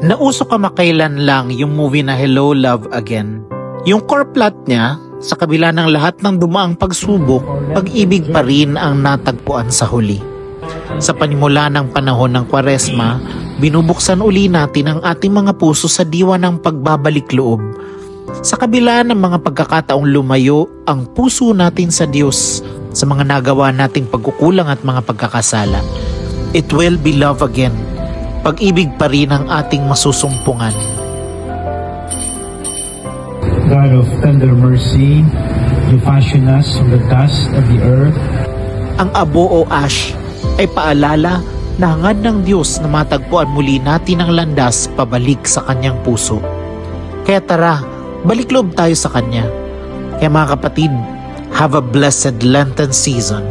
Nauso kamakailan lang yung movie na Hello, Love Again. Yung core plot niya, sa kabila ng lahat ng dumaang pagsubok, pag-ibig pa rin ang natagpuan sa huli. Sa panimula ng panahon ng Kwaresma, binubuksan uli natin ang ating mga puso sa diwa ng pagbabalik loob. Sa kabila ng mga pagkakataong lumayo ang puso natin sa Diyos sa mga nagawa nating pagkukulang at mga pagkakasala, it will be love again. Pag-ibig pa rin ang ating masusumpungan. God of tender mercy, you fashion us from the dust of the earth. Ang abo o ash ay paalala na hangad ng Diyos na matagpuan muli natin ang landas pabalik sa Kanyang puso. Kaya tara, balik loob tayo sa Kanya. Kaya mga kapatid, have a blessed Lenten season.